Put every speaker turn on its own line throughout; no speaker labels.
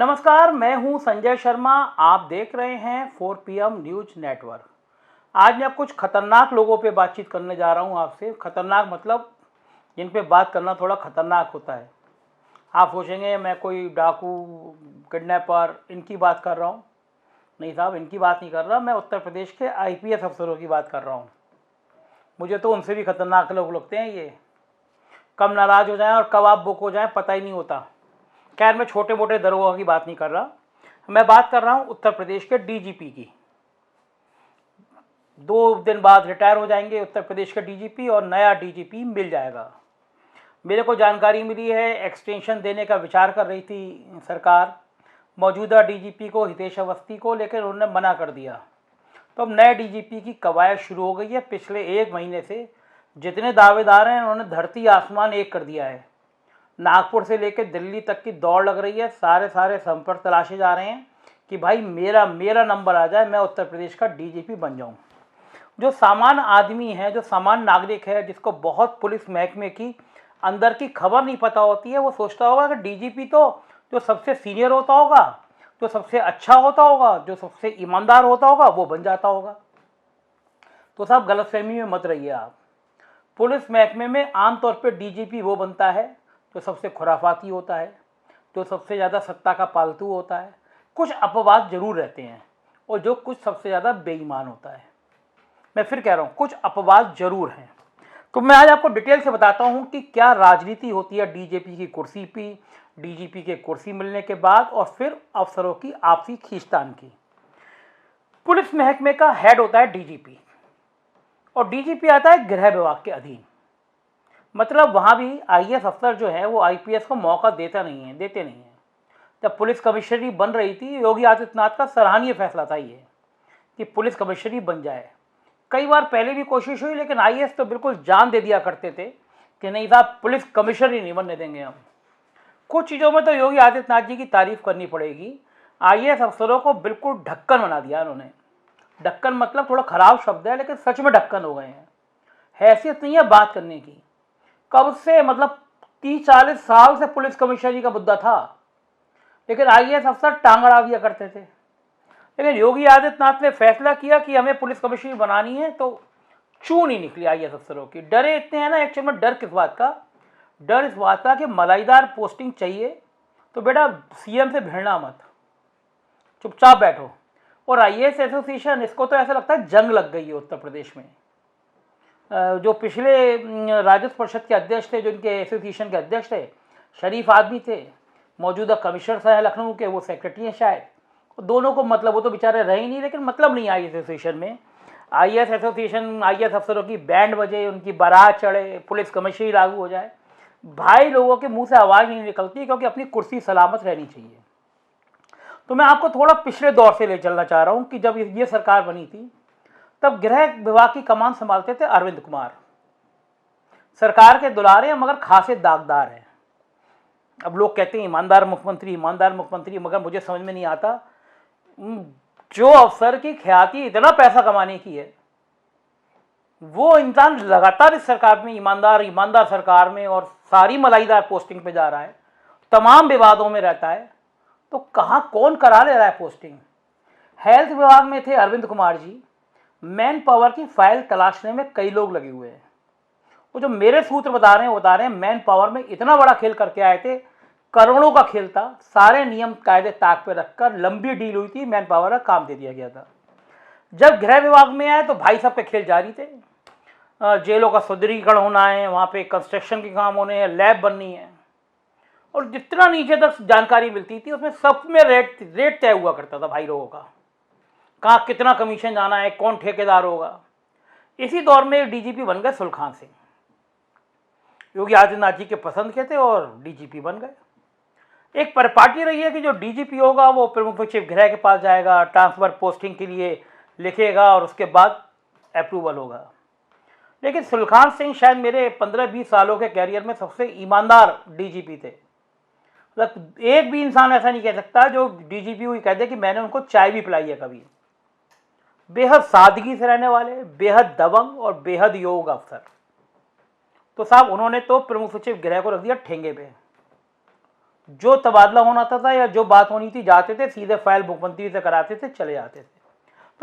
नमस्कार, मैं हूं संजय शर्मा। आप देख रहे हैं 4 PM न्यूज नेटवर्क। आज मैं कुछ खतरनाक लोगों पे बातचीत करने जा रहा हूं आपसे। खतरनाक मतलब जिन पे बात करना थोड़ा खतरनाक होता है। आप सोचेंगे मैं कोई डाकू, किडनैपर इनकी बात कर रहा हूं। नहीं साहब, इनकी बात नहीं कर रहा। मैं उत्तर प्रदेश के IPS अफसरों की बात कर रहा हूं। मुझे तो उनसे भी खतरनाक लोग लगते हैं। ये कब नाराज़ हो जाएं और कब आप बुक हो जाएं पता ही नहीं होता। खैर, मैं छोटे मोटे दरोगा की बात नहीं कर रहा। मैं बात कर रहा हूं उत्तर प्रदेश के DGP की। 2 दिन बाद रिटायर हो जाएंगे उत्तर प्रदेश के DGP और नया DGP मिल जाएगा। मेरे को जानकारी मिली है एक्सटेंशन देने का विचार कर रही थी सरकार मौजूदा DGP को, हितेश अवस्थी को, लेकिन उन्होंने मना कर दिया। तो अब नए DGP की कवायद शुरू हो गई है। पिछले 1 महीने से जितने दावेदार हैं उन्होंने धरती आसमान एक कर दिया है। नागपुर से लेकर दिल्ली तक की दौड़ लग रही है। सारे संपर्क तलाशे जा रहे हैं कि भाई मेरा नंबर आ जाए, मैं उत्तर प्रदेश का DGP बन जाऊं। जो सामान्य आदमी है, जो सामान्य नागरिक है, जिसको बहुत पुलिस महकमे की अंदर की खबर नहीं पता होती है, वो सोचता होगा कि DGP तो जो सबसे सीनियर होता होगा, जो सबसे अच्छा होता होगा, जो सबसे ईमानदार होता होगा, वो बन जाता होगा। तो साहब, गलतफहमी में मत रहिए आप। पुलिस महकमे में आमतौर पर DGP वो बनता है जो सबसे खुराफाती होता है, जो सबसे ज़्यादा सत्ता का पालतू होता है। कुछ अपवाद जरूर रहते हैं और जो कुछ सबसे ज़्यादा बेईमान होता है। मैं फिर कह रहा हूँ, कुछ अपवाद जरूर हैं। तो मैं आज आपको डिटेल से बताता हूँ कि क्या राजनीति होती है DGP की कुर्सी पे, DGP के कुर्सी मिलने के बाद, और फिर अफसरों की आपसी खींचतान की। पुलिस महकमे का हेड होता है DGP और DGP आता है गृह विभाग के अधीन। मतलब वहाँ भी IAS अफसर जो है वो IPS को मौका देते नहीं है। जब पुलिस कमिश्नरी बन रही थी, योगी आदित्यनाथ का सराहनीय फैसला था ये कि पुलिस कमिश्नरी बन जाए। कई बार पहले भी कोशिश हुई, लेकिन IAS तो बिल्कुल जान दे दिया करते थे कि नहीं साहब, पुलिस कमिश्नरी नहीं बनने देंगे हम। कुछ चीज़ों में तो योगी आदित्यनाथ जी की तारीफ करनी पड़ेगी। IAS अफसरों को बिल्कुल ढक्कन बना दिया उन्होंने। ढक्कन मतलब थोड़ा खराब शब्द है, लेकिन सच में ढक्कन हो गए हैं। हैसियत नहीं है बात करने की। कब से, मतलब 30-40 साल से पुलिस कमिश्नरी का मुद्दा था, लेकिन IAS अफसर टांग अड़ा दिया करते थे। लेकिन योगी आदित्यनाथ ने फैसला किया कि हमें पुलिस कमिश्नरी बनानी है, तो चूं नहीं निकली IAS अफसरों की। डरे इतने हैं ना, एक्चुअल में डर किस बात का? डर इस बात का कि मलाईदार पोस्टिंग चाहिए तो बेटा CM से भिड़ना मत, चुपचाप बैठो। और IAS एसोसिएशन, इसको तो ऐसा लगता है जंग लग गई है उत्तर प्रदेश में। जो पिछले राजस्व परिषद के अध्यक्ष थे, जो इनके एसोसिएशन के अध्यक्ष थे, शरीफ आदमी थे। मौजूदा कमिश्नर साहब हैं लखनऊ के, वो सेक्रेटरी हैं शायद। दोनों को मतलब, वो तो बेचारे रहे ही नहीं, लेकिन मतलब नहीं IAS एसोसिएशन में। IAS एसोसिएशन, IAS अफसरों की बैंड बजे, उनकी बारात चढ़े, पुलिस कमिश्नरी लागू हो जाए, भाई लोगों के मुंह से आवाज़ नहीं निकलती, क्योंकि अपनी कुर्सी सलामत रहनी चाहिए। तो मैं आपको थोड़ा पिछले दौर से ले चलना चाह रहा हूँ कि जब ये सरकार बनी थी, तब गृह विभाग की कमान संभालते थे अरविंद कुमार। सरकार के दुलारे हैं, मगर खासे दागदार हैं। अब लोग कहते हैं ईमानदार मुख्यमंत्री, मगर मुझे समझ में नहीं आता। जो अफसर की ख्याति इतना पैसा कमाने की है, वो इंसान लगातार इस सरकार में ईमानदार सरकार में और सारी मलाईदार पोस्टिंग पे जा रहा है, तमाम विवादों में रहता है, तो कहाँ कौन करा ले रहा है पोस्टिंग? हेल्थ विभाग में थे अरविंद कुमार जी। मैन पावर की फाइल तलाशने में कई लोग लगे हुए हैं। वो जो मेरे सूत्र बता रहे हैं मैन पावर में इतना बड़ा खेल करके आए थे, करोड़ों का खेल था। सारे नियम कायदे ताक पे रखकर लंबी डील हुई थी, मैन पावर का काम दे दिया गया था। जब गृह विभाग में आए तो भाई साहब के खेल जारी थे। जेलों का सुदृढ़ीकरण होना है, वहाँ पे कंस्ट्रक्शन के काम होने हैं, लैब बननी है, और जितना नीचे तक जानकारी मिलती थी उसमें सब में रेट तय हुआ करता था भाई लोगों का, कहाँ कितना कमीशन जाना है, कौन ठेकेदार होगा। इसी दौर में DGP बन गए सुलखान सिंह। योगी आदित्यनाथ जी के पसंद के थे और DGP बन गए। एक परिपाटी रही है कि जो DGP होगा वो प्रमुख सचिव गृह के पास जाएगा, ट्रांसफर पोस्टिंग के लिए लिखेगा और उसके बाद अप्रूवल होगा। लेकिन सुलखान सिंह शायद मेरे 15-20 सालों के कैरियर में सबसे ईमानदार DGP थे। मतलब एक भी इंसान ऐसा नहीं कह सकता जो DGP को कह दे कि मैंने उनको चाय भी पिलाई है कभी। बेहद सादगी से रहने वाले, बेहद दबंग और बेहद योग अफसर। तो साहब, उन्होंने तो प्रमुख सचिव गृह को रख दिया ठेंगे पे। जो तबादला होना था या जो बात होनी थी जाते थे, सीधे फाइल मुख्यमंत्री से कराते थे, चले जाते थे।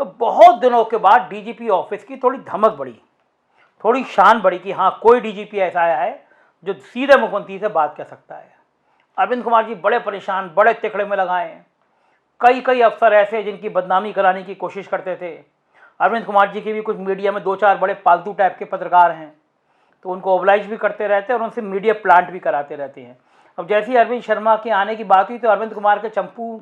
तो बहुत दिनों के बाद डीजीपी ऑफिस की थोड़ी धमक बढ़ी, थोड़ी शान बढ़ी कि हाँ कोई डीजीपी ऐसा आया है जो सीधे मुख्यमंत्री से बात कर सकता है। अरविंद कुमार जी बड़े परेशान, बड़े तिकड़े में लगाए हैं। कई अफसर ऐसे जिनकी बदनामी कराने की कोशिश करते थे। अरविंद कुमार जी के भी कुछ मीडिया में 2-4 बड़े पालतू टाइप के पत्रकार हैं, तो उनको ओबलाइज भी करते रहते हैं और उनसे मीडिया प्लांट भी कराते रहते हैं। अब जैसे ही अरविंद शर्मा के आने की बात हुई तो अरविंद कुमार के चंपू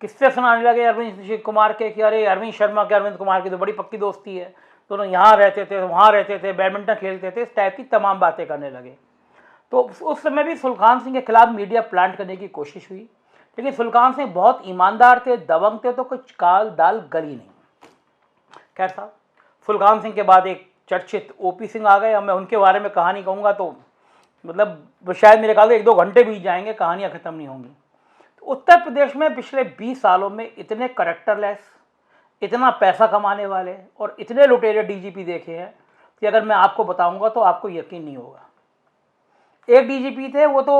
किससे सुनाने लगे अरविंद कुमार के कि अरे अरविंद शर्मा के अरविंद कुमार की तो बड़ी पक्की दोस्ती है, दोनों यहाँ रहते थे, वहाँ रहते थे, बैडमिंटन खेलते थे, इस टाइप की तमाम बातें करने लगे। तो उस समय भी सुल्तान सिंह के खिलाफ मीडिया प्लांट करने की कोशिश हुई, लेकिन सुल्तान सिंह बहुत ईमानदार थे, दबंग थे, तो कुछ काल दाल गली नहीं। खैर साहब, सुल्तान सिंह के बाद एक चर्चित ओपी सिंह आ गए। अब मैं उनके बारे में कहानी कहूँगा तो मतलब शायद मेरे ख्याल से 1-2 घंटे बीत जाएंगे, कहानियाँ ख़त्म नहीं होंगी। तो उत्तर प्रदेश में पिछले 20 सालों में इतने करेक्टरलेस, इतना पैसा कमाने वाले और इतने लुटेरे डीजीपी देखे हैं कि अगर मैं आपको बताऊंगा तो आपको यकीन नहीं होगा। एक डीजीपी थे, वो तो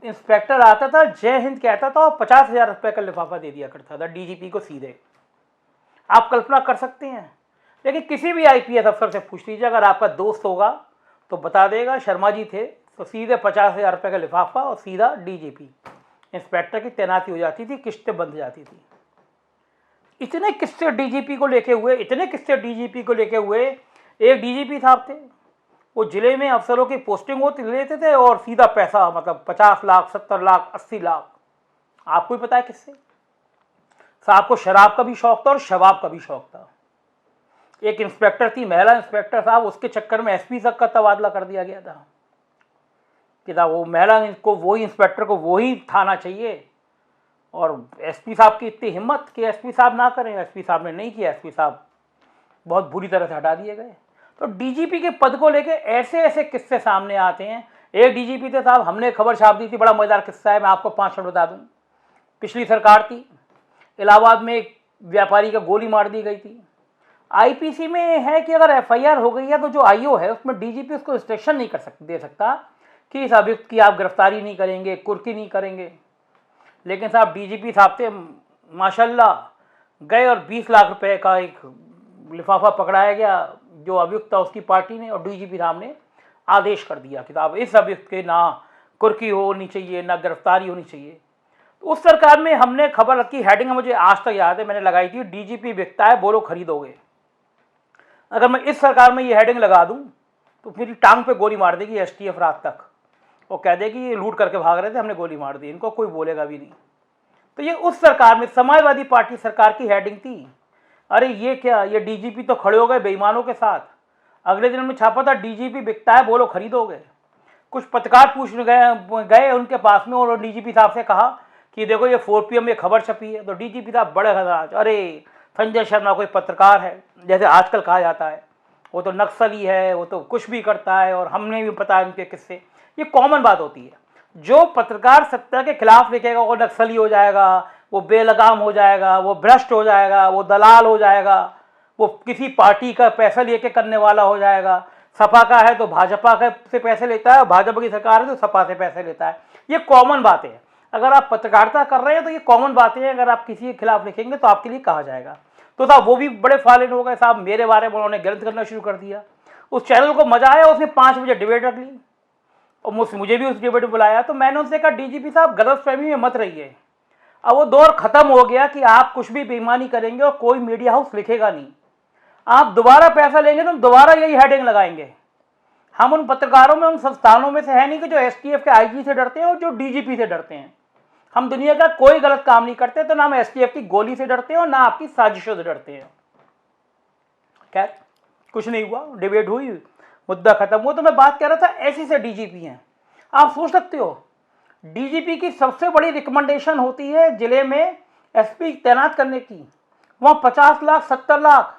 इंस्पेक्टर आता था, जय हिंद कहता था और 50,000 रुपये का लिफाफा दे दिया करता था डीजीपी को सीधे। आप कल्पना कर सकते हैं। लेकिन किसी भी आईपीएस अफसर से पूछ लीजिए, अगर आपका दोस्त होगा तो बता देगा, शर्मा जी थे तो सीधे 50,000 रुपये का लिफाफा और सीधा डीजीपी इंस्पेक्टर की तैनाती हो जाती थी, किस्तें बंध जाती थी। इतने किस्से डीजीपी को लेके हुए, इतने किस्से डीजीपी को लेके हुए। एक डीजीपी साहब थे, वो जिले में अफसरों की पोस्टिंग होती लेते थे और सीधा पैसा, मतलब 50 लाख, 70 लाख, 80 लाख। आपको ही पता है किससे? साहब को शराब का भी शौक था और शबाब का भी शौक था। एक इंस्पेक्टर थी, महिला इंस्पेक्टर साहब, उसके चक्कर में एसपी तक का तबादला कर दिया गया था कि वो महिला को, वही इंस्पेक्टर को वही थाना चाहिए। और एसपी साहब की इतनी हिम्मत कि एसपी साहब ना करें, एसपी साहब ने नहीं किया, एसपी साहब बहुत बुरी तरह से हटा दिए गए। तो डीजीपी के पद को लेके ऐसे ऐसे किस्से सामने आते हैं। एक डीजीपी थे साहब, हमने खबर छाप दी थी, बड़ा मजेदार किस्सा है, मैं आपको 5 मिनट बता दूं। पिछली सरकार थी, इलाहाबाद में एक व्यापारी का गोली मार दी गई थी। आईपीसी में है कि अगर एफआईआर हो गई है तो जो आईओ है उसमें डीजीपी उसको इंस्ट्रक्शन नहीं दे सकता कि इस अभियुक्त की आप गिरफ्तारी नहीं करेंगे, कुर्की नहीं करेंगे। लेकिन साहब डीजीपी साहब थे, माशाल्लाह गए और 20 लाख रुपए का एक लिफाफा पकड़ाया गया जो अभियुक्त था उसकी पार्टी ने, और डीजीपी साहब ने आदेश कर दिया कि साहब इस अभियुक्त के ना कुर्की होनी चाहिए, ना गिरफ्तारी होनी चाहिए। तो उस सरकार में हमने खबर की हेडिंग मुझे आज तक याद है, मैंने लगाई थी, डीजीपी बिकता है बोलो खरीदोगे। अगर मैं इस सरकार में ये हेडिंग लगा दूं तो मेरी टांग पे गोली मार देगी एसटीएफ रात तक, वो कह देगी ये लूट करके भाग रहे थे, हमने गोली मार दी, इनको कोई बोलेगा भी नहीं। तो ये उस सरकार में, समाजवादी पार्टी सरकार की हेडिंग थी। अरे ये क्या, ये डीजीपी तो खड़े हो गए बेईमानों के साथ। अगले दिन में छापा था डीजीपी बिकता है बोलो खरीदोगे। कुछ पत्रकार पूछने गए उनके पास में और डीजीपी साहब से कहा कि देखो ये 4 PM में खबर छपी है। तो डीजीपी साहब बड़े हजराज, अरे संजय शर्मा कोई पत्रकार है, जैसे आजकल कहा जाता है, वो तो नक्सली है, वो तो कुछ भी करता है और हमने भी पता है उनके किस्से। ये कॉमन बात होती है, जो पत्रकार सत्ता के खिलाफ लिखेगा वो नक्सली हो जाएगा, वो बेलगाम हो जाएगा, वो भ्रष्ट हो जाएगा, वो दलाल हो जाएगा, वो किसी पार्टी का पैसा लेके करने वाला हो जाएगा। सपा का है तो भाजपा से पैसे लेता है, भाजपा की सरकार है तो सपा से पैसे लेता है। ये कॉमन बातें हैं। अगर आप पत्रकारिता कर रहे हैं तो ये कॉमन बातें हैं, अगर आप किसी के खिलाफ लिखेंगे तो आपके लिए कहा जाएगा। तो साहब वो भी बड़े फालिन हो गए साहब, मेरे बारे में उन्होंने गलत करना शुरू कर दिया। उस चैनल को मजा आया, उसने 5 बजे डिबेट रख ली और मुझे भी उस डिबेट में बुलाया। तो मैंने उनसे कहा डीजीपी साहब गलतफहमी में मत रहिए, अब वो दौर खत्म हो गया कि आप कुछ भी बेईमानी करेंगे और कोई मीडिया हाउस लिखेगा नहीं। आप दोबारा पैसा लेंगे तो दोबारा यही हेडिंग लगाएंगे। हम उन पत्रकारों में, उन संस्थानों में से है नहीं कि जो एसटीएफ के आईजी से डरते हैं और जो डीजीपी से डरते हैं। हम दुनिया का कोई गलत काम नहीं करते, तो ना हम एसटीएफ की गोली से डरते हैं और ना आपकी साजिशों से डरते हैं। खैर कुछ नहीं हुआ, डिबेट हुई, मुद्दा खत्म हुआ। तो मैं बात कर रहा था ऐसे से डीजीपी हैं। आप सोच सकते हो डीजीपी की सबसे बड़ी रिकमेंडेशन होती है जिले में एसपी तैनात करने की, वहां 50 लाख 70 लाख।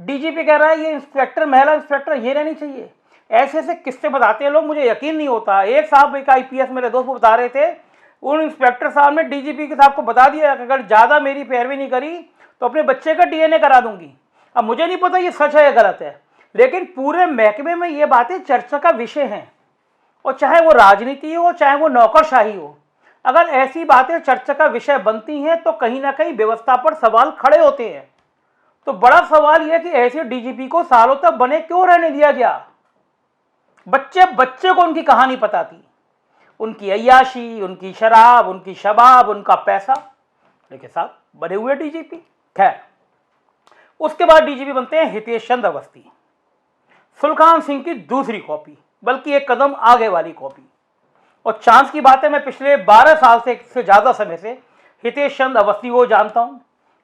डीजीपी कह रहा है ये इंस्पेक्टर, महिला इंस्पेक्टर ये रहनी चाहिए। ऐसे ऐसे किस्से बताते हैं लोग, मुझे यकीन नहीं होता। एक साहब, एक आईपीएस मेरे दोस्त को बता रहे थे, उन इंस्पेक्टर साहब ने डीजीपी के साहब को बता दिया कि अगर ज़्यादा मेरी पैरवी नहीं करी तो अपने बच्चे का डीएनए करा दूंगी। अब मुझे नहीं पता ये सच है या गलत है, लेकिन पूरे महकमे में ये बातें चर्चा का विषय हैं। और चाहे वो राजनीति हो, चाहे वो नौकरशाही हो, अगर ऐसी बातें चर्चा का विषय बनती हैं तो कहीं ना कहीं व्यवस्था पर सवाल खड़े होते हैं। तो बड़ा सवाल यह कि ऐसे डीजीपी को सालों तक बने क्यों रहने दिया गया। बच्चे बच्चे को उनकी कहानी पता थी, उनकी अय्याशी, उनकी शराब, उनकी शबाब, उनका पैसा, लेकिन साहब बने हुए डीजीपी। खैर, उसके बाद डीजीपी बनते हैं हितेश चंद्र अवस्थी, सुलखान सिंह की दूसरी कॉपी, बल्कि एक कदम आगे वाली कॉपी। और चांस की बात है, मैं पिछले 12 साल से ज़्यादा समय से हितेश चंद्र अवस्थी को जानता हूँ।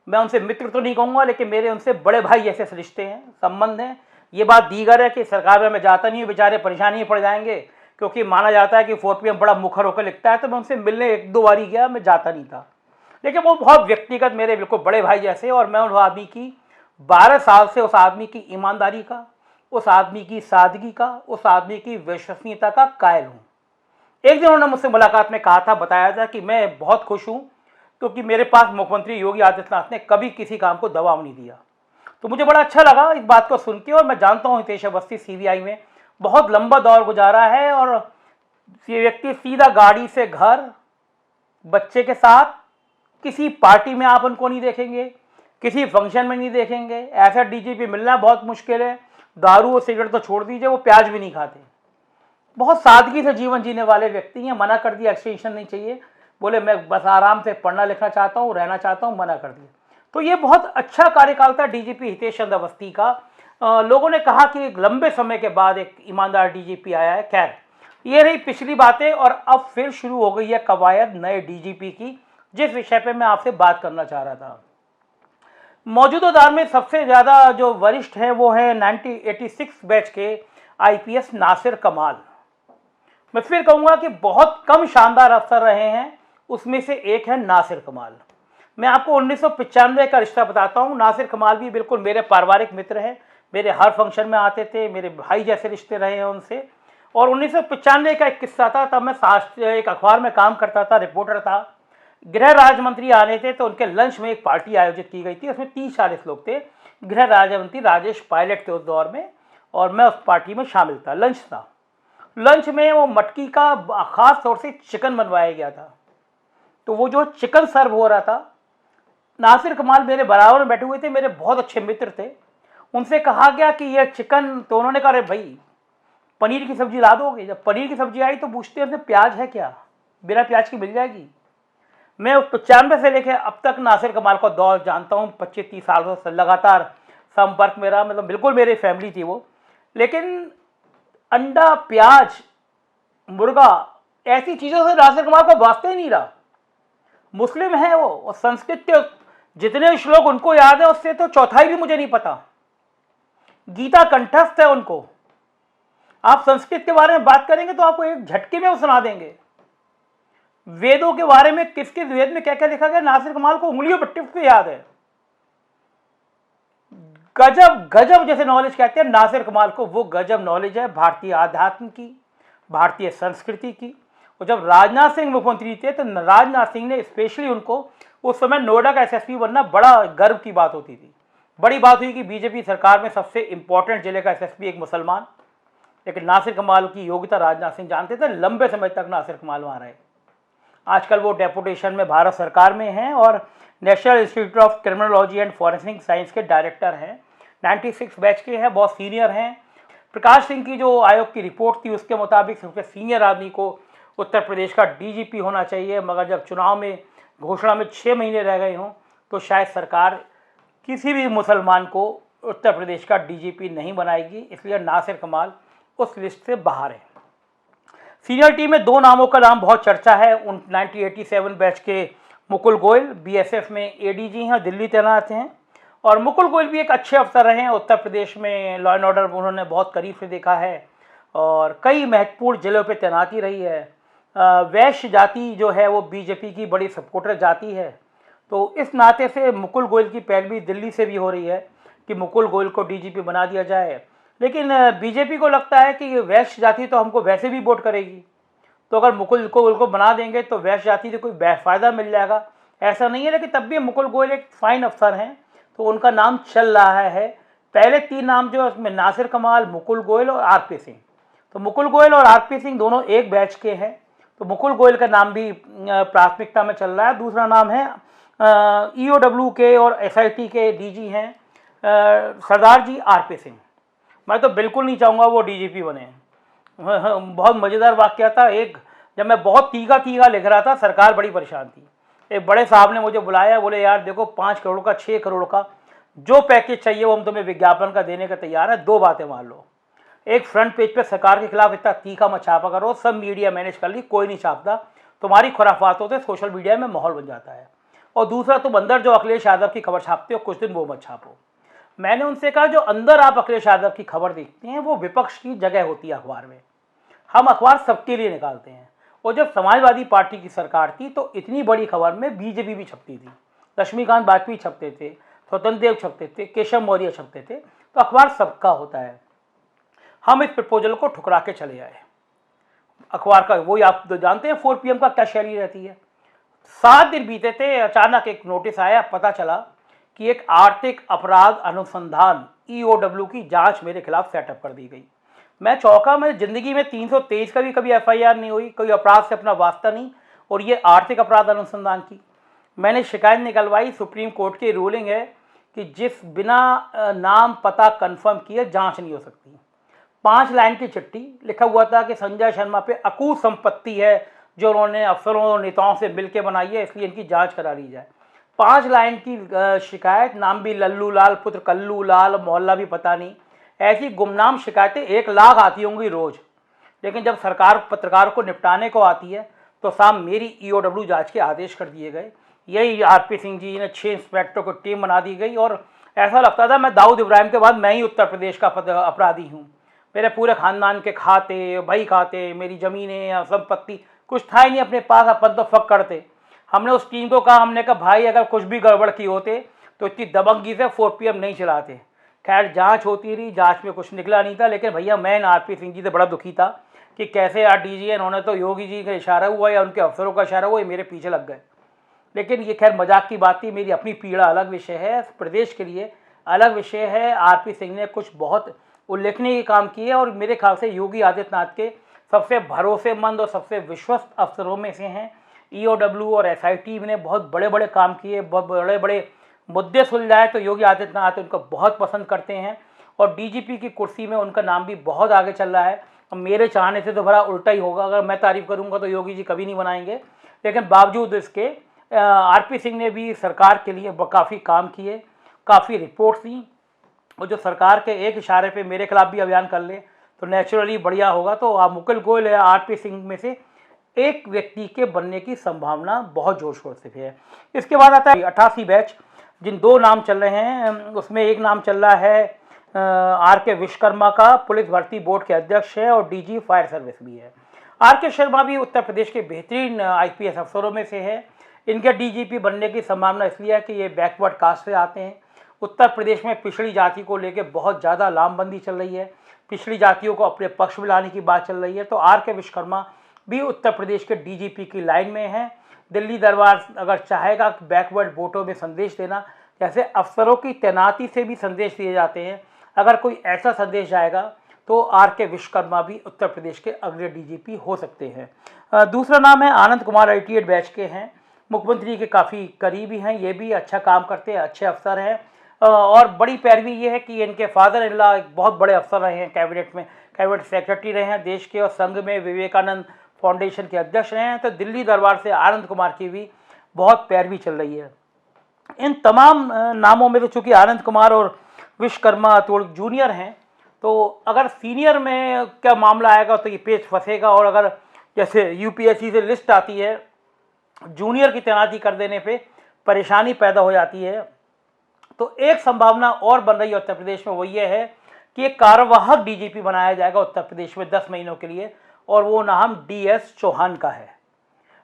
मैं उनसे मित्र तो नहीं कहूँगा, लेकिन मेरे उनसे बड़े भाई जैसे रिश्ते हैं, संबंध हैं। ये बात दीगर है कि सरकार में मैं जाता नहीं हूँ, बेचारे परेशानी में पड़ जाएंगे, क्योंकि माना जाता है कि 4PM बड़ा मुखर होकर लिखता है। तो मैं उनसे मिलने 1-2 बार ही गया, मैं जाता नहीं था। लेकिन वो बहुत व्यक्तिगत मेरे बिल्कुल बड़े भाई जैसे, और मैं उस आदमी की 12 साल से उस आदमी की ईमानदारी का, उस आदमी की सादगी का, उस आदमी की विश्वसनीयता का कायल हूँ। एक दिन उन्होंने मुझसे मुलाकात में कहा था, बताया था कि मैं बहुत खुश हूँ क्योंकि मेरे पास मुख्यमंत्री योगी आदित्यनाथ ने कभी किसी काम को दबाव नहीं दिया। तो मुझे बड़ा अच्छा लगा इस बात को सुन के। और मैं जानता हूँ हितेश अवस्थी CBI में बहुत लंबा दौर गुजारा है, और ये व्यक्ति सीधा गाड़ी से घर, बच्चे के साथ, किसी पार्टी में आप उनको नहीं देखेंगे, किसी फंक्शन में नहीं देखेंगे। ऐसा डीजीपी मिलना बहुत मुश्किल है। दारू और सिगरेट तो छोड़ दीजिए, वो प्याज भी नहीं खाते। बहुत सादगी से जीवन जीने वाले व्यक्ति हैं। मना कर दिया एक्सटेंशन नहीं चाहिए, बोले मैं बस आराम से पढ़ना लिखना चाहता हूँ, रहना चाहता हूँ, मना कर दिया। तो ये बहुत अच्छा कार्यकाल था डीजीपी हितेश चंद्र अवस्थी का। लोगों ने कहा कि एक लंबे समय के बाद एक ईमानदार डीजीपी आया है। खैर, ये रही पिछली बातें, और अब फिर शुरू हो गई है कवायद नए डीजीपी की, जिस विषय पे मैं आपसे बात करना चाह रहा था। मौजूदा दौर में सबसे ज़्यादा जो वरिष्ठ हैं वो है 1986 बैच के IPS नासिर कमाल। मैं फिर कहूँगा कि बहुत कम शानदार अफसर रहे हैं, उसमें से एक है नासिर कमाल। मैं आपको 1995 का रिश्ता बताता हूँ। नासिर कमाल भी बिल्कुल मेरे पारिवारिक मित्र हैं, मेरे हर फंक्शन में आते थे, मेरे भाई जैसे रिश्ते रहे हैं उनसे। और 1995 का एक किस्सा था, तब मैं एक अखबार में काम करता था, रिपोर्टर था। गृह राज्य मंत्री आने थे, तो उनके लंच में एक पार्टी आयोजित की गई थी, उसमें 30-40 लोग थे। गृह राज्य मंत्री राजेश पायलट थे उस दौर में, और मैं उस पार्टी में शामिल था। लंच था, लंच में वो मटकी का खास तौर से चिकन बनवाया गया था। तो वो जो चिकन सर्व हो रहा था, नासिर कमाल मेरे बराबर में बैठे हुए थे, मेरे बहुत अच्छे मित्र थे। उनसे कहा गया कि यह चिकन, तो उन्होंने कहा अरे भाई पनीर की सब्जी ला दोगे। जब पनीर की सब्जी आई तो पूछते हैं प्याज है क्या, बिना प्याज की मिल जाएगी। मैं 95 से लेकर अब तक नासिर कमाल का दौर जानता हूँ, 25-30 साल से लगातार संपर्क मेरा, मतलब बिल्कुल मेरी फैमिली थी वो। लेकिन अंडा, प्याज, मुर्गा, ऐसी चीज़ों से नासिर कमाल को वास्ता ही नहीं रहा। मुस्लिम है वो, और संस्कृत के जितने श्लोक उनको याद है उससे तो चौथाई भी मुझे नहीं पता। गीता कंठस्थ है उनको। आप संस्कृत के बारे में बात करेंगे तो आपको एक झटके में वो सुना देंगे। वेदों के बारे में किस किस वेद में क्या क्या लिखा गया, नासिर कमाल को उंगलियों पर टिप से याद है। गजब गजब जैसे नॉलेज कहते हैं नासिर कमाल को, वो गजब नॉलेज है भारतीय आध्यात्म की, भारतीय संस्कृति की। और जब राजनाथ सिंह मुख्यमंत्री थे तो राजनाथ सिंह ने स्पेशली उनको, उस समय नोएडा का SSP बनना बड़ा गर्व की बात होती थी। बड़ी बात हुई कि बीजेपी सरकार में सबसे इंपॉर्टेंट जिले का SSP एक मुसलमान, लेकिन नासिर कमाल की योग्यता राजनाथ सिंह जानते थे। लंबे समय तक नासिर कमाल वहाँ रहे। आजकल वो डेपुटेशन में भारत सरकार में हैं और national institute of criminology and forensic science के डायरेक्टर हैं। 96 बैच के हैं, बहुत सीनियर हैं। प्रकाश सिंह की जो आयोग की रिपोर्ट थी उसके मुताबिक सबसे सीनियर आदमी को उत्तर प्रदेश का DGP होना चाहिए, मगर जब चुनाव में घोषणा में 6 महीने रह गए हों तो शायद सरकार किसी भी मुसलमान को उत्तर प्रदेश का DGP नहीं बनाएगी, इसलिए नासिर कमाल उस लिस्ट से बाहर है। सीनियर टीम में 2 नामों का नाम बहुत चर्चा है। 1987 बैच के मुकुल गोयल BSF में ADG हैं, दिल्ली तैनात हैं। और मुकुल गोयल भी एक अच्छे अफसर रहे हैं, उत्तर प्रदेश में लॉ एंड ऑर्डर उन्होंने बहुत करीब से देखा है और कई महत्वपूर्ण जिलों पे तैनाती रही है। वैश्य जाति जो है वो बीजेपी की बड़ी सपोर्टर जाति है, तो इस नाते से मुकुल गोयल की पैरवी दिल्ली से भी हो रही है कि मुकुल गोयल को DGP बना दिया जाए। लेकिन बीजेपी को लगता है कि वैश्य जाति तो हमको वैसे भी वोट करेगी, तो अगर मुकुल गोयल को बना देंगे तो वैश्य जाति से कोई फ़ायदा मिल जाएगा, ऐसा नहीं है। लेकिन तब भी मुकुल गोयल एक फाइन अफसर हैं, तो उनका नाम चल रहा है। पहले 3 नाम जो उसमें नासिर कमाल, मुकुल गोयल और RP सिंह। तो मुकुल गोयल और RP सिंह दोनों एक बैच के हैं, तो मुकुल गोयल का नाम भी प्राथमिकता में चल रहा है। दूसरा नाम है EOW के और SIT के DG हैं सरदार जी RP सिंह। मैं तो बिल्कुल नहीं चाहूँगा वो DGP बने। बहुत मज़ेदार वाक़या था। जब मैं बहुत तीखा लिख रहा था, सरकार बड़ी परेशान थी। एक बड़े साहब ने मुझे बुलाया, बोले यार देखो 5 करोड़ का 6 करोड़ का जो पैकेज चाहिए वो हम तुम्हें विज्ञापन का देने का तैयार है, 2 बातें मान लो। एक, फ्रंट पेज पे सरकार के खिलाफ इतना तीखा मत छापा करो, सब मीडिया मैनेज कर ली, कोई नहीं छापता, तुम्हारी खुराफातों से सोशल मीडिया में माहौल बन जाता है। और दूसरा, तुम अंदर जो अखिलेश यादव की खबर छापते हो कुछ दिन वो मत छापो। मैंने उनसे कहा जो अंदर आप अखिलेश यादव की खबर देखते हैं वो विपक्ष की जगह होती है अखबार में, हम अखबार सबके लिए निकालते हैं। और जब समाजवादी पार्टी की सरकार थी तो इतनी बड़ी खबर में बीजेपी भी छपती थी, लक्ष्मीकांत वाजपेयी छपते थे, स्वतंत्र देव छपते थे, केशव मौर्य छपते थे, तो अखबार सबका होता है। हम इस प्रपोजल को ठुकरा के चले आए। अखबार का वही आप तो जानते हैं 4 PM का क्या शैली रहती है। 7 दिन बीते थे, अचानक एक नोटिस आया, पता चला कि एक आर्थिक अपराध अनुसंधान EOW की जांच मेरे खिलाफ सेटअप कर दी गई। मैं चौंका। मैं ज़िंदगी में 323 का भी कभी FIR नहीं हुई, कोई अपराध से अपना वास्ता नहीं, और ये आर्थिक अपराध अनुसंधान की। मैंने शिकायत निकलवाई, सुप्रीम कोर्ट की रूलिंग है कि जिस बिना नाम पता कंफर्म किए जांच नहीं हो सकती। 5 लाइन की चिट्ठी लिखा हुआ था कि संजय शर्मा पे अकूत संपत्ति है जो उन्होंने अफसरों और नेताओं से मिलकर बनाई है, इसलिए इनकी जांच करा ली जाए। 5 लाइन की शिकायत, नाम भी लल्लू लाल पुत्र कल्लू लाल, मोहल्ला भी पता नहीं। ऐसी गुमनाम शिकायतें 1 लाख आती होंगी रोज़, लेकिन जब सरकार पत्रकार को निपटाने को आती है तो साहब मेरी EOW जांच के आदेश कर दिए गए। यही RP सिंह जी ने 6 इंस्पेक्टर को टीम बना दी गई, और ऐसा लगता था मैं दाऊद इब्राहिम के बाद मैं ही उत्तर प्रदेश का अपराधी हूँ। मेरे पूरे खानदान के खाते, भाई खाते, मेरी ज़मीनें, संपत्ति कुछ था ही नहीं अपने पास, अपन तो फक करते। हमने उस टीम को कहा, हमने कहा भाई अगर कुछ भी गड़बड़ की होते तो इतनी दबंगी से 4 PM नहीं चलाते। खैर जांच होती रही, जांच में कुछ निकला नहीं था, लेकिन भैया मैं RP सिंह जी से बड़ा दुखी था कि कैसे यार DG इन्होंने तो योगी जी का इशारा हुआ या उनके अफसरों का इशारा हुआ, ये मेरे पीछे लग गए। लेकिन ये खैर मजाक की बात थी, मेरी अपनी पीड़ा अलग विषय है, प्रदेश के लिए अलग विषय है। RP सिंह ने कुछ बहुत उल्लेखनीय काम किए और मेरे ख्याल से योगी आदित्यनाथ के सबसे भरोसेमंद और सबसे विश्वस्त अफसरों में से हैं। EOW और SIT ने बहुत बड़े बड़े काम किए, बहुत बड़े बड़े मुद्दे सुलझाए, तो योगी आदित्यनाथ उनको बहुत पसंद करते हैं और DGP की कुर्सी में उनका नाम भी बहुत आगे चल रहा है। मेरे चाहने से तो बड़ा उल्टा ही होगा, अगर मैं तारीफ़ करूंगा तो योगी जी कभी नहीं बनाएंगे, लेकिन बावजूद इसके RP सिंह ने भी सरकार के लिए काफ़ी काम किए, काफ़ी रिपोर्ट्स दी, और जो सरकार के एक इशारे पे मेरे खिलाफ भी अभियान कर ले तो नेचुरली बढ़िया होगा। तो आप मुकुल गोयल या RP सिंह में से एक व्यक्ति के बनने की संभावना बहुत जोर शोर से है। इसके बाद आता है 88 बैच, जिन 2 नाम चल रहे हैं उसमें एक नाम चल रहा है RK विश्वकर्मा का, पुलिस भर्ती बोर्ड के अध्यक्ष है और DG फायर सर्विस भी है। RK शर्मा भी उत्तर प्रदेश के बेहतरीन IPS अफसरों में से है। इनके DGP बनने की संभावना इसलिए है कि ये बैकवर्ड कास्ट से आते हैं। उत्तर प्रदेश में पिछड़ी जाति को लेकर बहुत ज़्यादा लामबंदी चल रही है, पिछड़ी जातियों को अपने पक्ष में लाने की बात चल रही है, तो RK विश्वकर्मा भी उत्तर प्रदेश के DGP की लाइन में है। दिल्ली दरबार अगर चाहेगा कि बैकवर्ड वोटों में संदेश देना, जैसे अफसरों की तैनाती से भी संदेश दिए जाते हैं, अगर कोई ऐसा संदेश जाएगा तो RK विश्वकर्मा भी उत्तर प्रदेश के अगले DGP हो सकते हैं। दूसरा नाम है आनंद कुमार, 88 बैच के हैं, मुख्यमंत्री के काफ़ी करीबी हैं, ये भी अच्छा काम करते हैं, अच्छे अफसर हैं। और बड़ी पैरवी ये है कि इनके फादर इन लॉ एक बहुत बड़े अफसर रहे हैं, कैबिनेट में कैबिनेट सेक्रेटरी रहे हैं देश के, और संघ में विवेकानंद फाउंडेशन के अध्यक्ष रहे हैं। तो दिल्ली दरबार से आनंद कुमार की भी बहुत पैरवी चल रही है। इन तमाम नामों में तो चूँकि आनंद कुमार और विश्वकर्मा थोड़े जूनियर हैं, तो अगर सीनियर में क्या मामला आएगा तो ये पेच फंसेगा, और अगर जैसे UPSC से लिस्ट आती है जूनियर की तैनाती कर देने पे परेशानी पैदा हो जाती है। तो एक संभावना और बन रही है उत्तर प्रदेश में, वो ये है कि एक कार्यवाहक DGP बनाया जाएगा उत्तर प्रदेश में 10 महीनों के लिए, और वो नाम DS चौहान का है।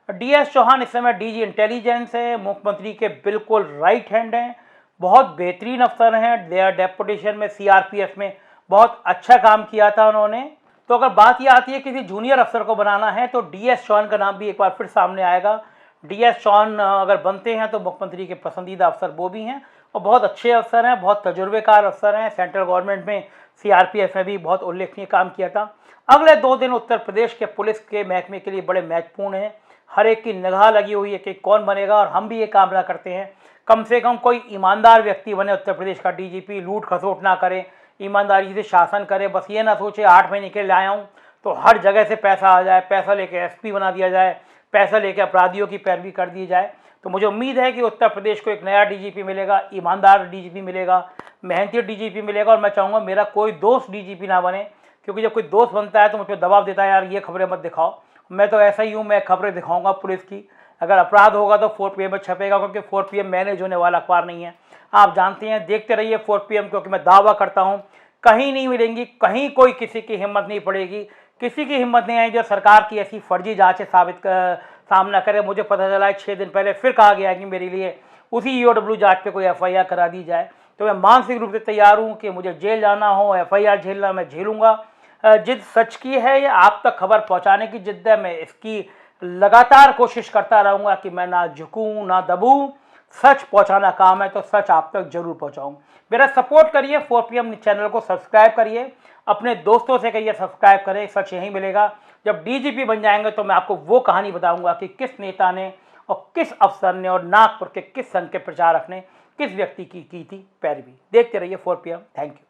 DS चौहान इस समय DG इंटेलिजेंस है, मुख्यमंत्री के बिल्कुल राइट हैंड हैं, बहुत बेहतरीन अफसर हैं। दे आर डेपुटेशन में CRPF में बहुत अच्छा काम किया था उन्होंने। तो अगर बात यह आती है किसी जूनियर अफसर को बनाना है तो DS चौहान का नाम भी एक बार फिर सामने आएगा। DS चौहान अगर बनते हैं तो मुख्यमंत्री के पसंदीदा अफसर वो भी हैं, और बहुत अच्छे अफसर हैं, बहुत तजुर्बेकार अफसर हैं। सेंट्रल गवर्नमेंट में सीआरपीएफ में भी बहुत उल्लेखनीय काम किया था। अगले 2 दिन उत्तर प्रदेश के पुलिस के महकमे के लिए बड़े महत्वपूर्ण हैं। हर एक की निगाह लगी हुई है कि कौन बनेगा, और हम भी ये कामना करते हैं कम से कम कोई ईमानदार व्यक्ति बने उत्तर प्रदेश का डीजीपी। लूट खसोट ना करे, ईमानदारी से शासन करे। बस ये ना सोचे 8 महीने के लिए आया हूँ तो हर जगह से पैसा आ जाए, पैसा लेके एसपी बना दिया जाए, पैसा लेके अपराधियों की पैरवी कर दी जाए। तो मुझे उम्मीद है कि उत्तर प्रदेश को एक नया डीजीपी मिलेगा, ईमानदार डीजीपी मिलेगा, मेहनती डीजीपी मिलेगा। और मैं चाहूँगा मेरा कोई दोस्त डीजीपी ना बने, क्योंकि जब कोई दोस्त बनता है तो मुझ पर दबाव देता है, यार ये खबरें मत दिखाओ। मैं तो ऐसा ही हूँ, मैं खबरें दिखाऊंगा पुलिस की। अगर अपराध होगा तो 4 PM में छपेगा, क्योंकि 4 PM मैनेज होने वाला अखबार नहीं है। आप जानते हैं, देखते रहिए 4 PM, क्योंकि मैं दावा करता हूँ कहीं नहीं मिलेंगी, कहीं कोई किसी की हिम्मत नहीं पड़ेगी, किसी की हिम्मत नहीं आई जो सरकार की ऐसी फर्जी जाँचें सामना करे। मुझे पता चला है 6 दिन पहले फिर कहा गया कि मेरे लिए उसी EOW जाँच पे कोई FIR करा दी जाए। तो मैं मानसिक रूप से तैयार हूँ कि मुझे जेल जाना हो, FIR झेलना, मैं झेलूँगा। जिद सच की है, ये आप तक खबर पहुँचाने की जिद है। मैं इसकी लगातार कोशिश करता रहूँगा कि मैं ना झुकूँ ना दबूँ। सच पहुँचाना काम है तो सच आप तक जरूर पहुँचाऊँ। मेरा सपोर्ट करिए, 4 PM चैनल को सब्सक्राइब करिए, अपने दोस्तों से कहिए सब्सक्राइब करें। सच यहीं मिलेगा। जब डीजीपी बन जाएंगे तो मैं आपको वो कहानी बताऊंगा कि किस नेता ने और किस अफसर ने और नागपुर के किस संघ के प्रचारक ने किस व्यक्ति की थी पैरवी। देखते रहिए 4 PM। Thank you.